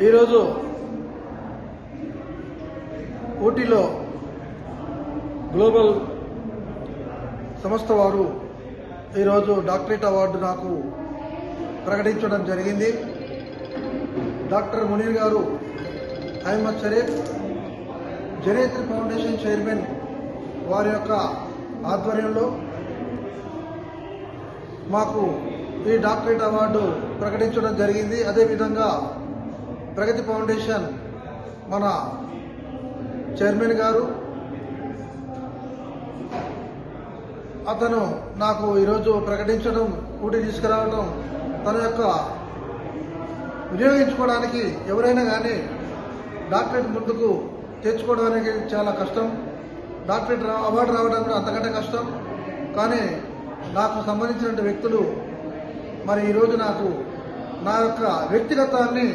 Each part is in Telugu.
ఈరోజు ఊటీలో గ్లోబల్ సంస్థ వారు ఈరోజు డాక్టరేట్ అవార్డు నాకు ప్రకటించడం జరిగింది. డాక్టర్ మునీర్ గారు, అహ్మద్ షరీఫ్ జనేత్రి ఫౌండేషన్ చైర్మన్ వారి యొక్క ఆధ్వర్యంలో మాకు ఈ డాక్టరేట్ అవార్డు ప్రకటించడం జరిగింది. అదేవిధంగా ప్రగతి ఫౌండేషన్ మన చైర్మన్ గారు అతను నాకు ఈరోజు ప్రకటించడం, ఊటీ తీసుకురావడం, తన యొక్క వినియోగించుకోవడానికి ఎవరైనా కానీ డాక్టరేట్ ముందుకు తెచ్చుకోవడానికి చాలా కష్టం. డాక్టరేట్ అవార్డు రావడం కూడా అంతకంటే కష్టం. కానీ నాకు సంబంధించిన వ్యక్తులు మరి ఈరోజు నాకు నా యొక్క వ్యక్తిగతాన్ని,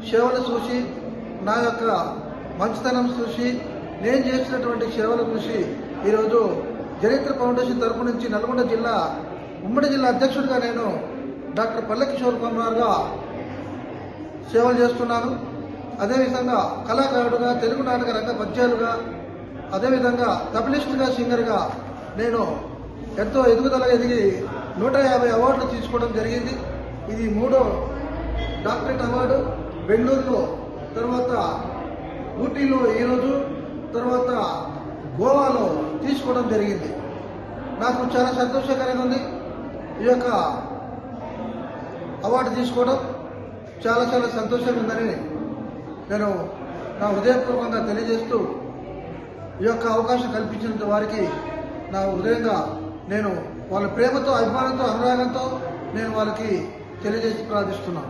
సేవలు చూసి, నా యొక్క మంచితనం చూసి, నేను చేసినటువంటి సేవలు చూసి ఈరోజు జనేత్రి ఫౌండేషన్ తరపు నుంచి నల్గొండ జిల్లా ఉమ్మడి జిల్లా అధ్యక్షుడిగా నేను డాక్టర్ పల్లె కిషోర్ కుమార్గా సేవలు చేస్తున్నాను. అదేవిధంగా కళాకారుడుగా, తెలుగు నాటక రంగ పద్యాలుగా, అదేవిధంగా తబలిస్టుగా, సింగర్గా నేను ఎంతో ఎదుగుదల ఎదిగి 150 అవార్డులు తీసుకోవడం జరిగింది. ఇది 3వ డాక్టరేట్ అవార్డు. బెంగళూరులో, తర్వాత ఊటీలో ఈరోజు, తర్వాత గోవాలో తీసుకోవడం జరిగింది. నాకు చాలా సంతోషకరంగా ఉంది. ఈ యొక్క అవార్డు తీసుకోవడం చాలా చాలా సంతోషంగా ఉందని నేను నా హృదయపూర్వకంగా తెలియజేస్తూ, ఈ యొక్క అవకాశం కల్పించినంత వారికి నా హృదయంగా నేను వాళ్ళ ప్రేమతో, అభిమానంతో, అనురాగంతో నేను వాళ్ళకి తెలియజేసి ప్రార్థిస్తున్నాను.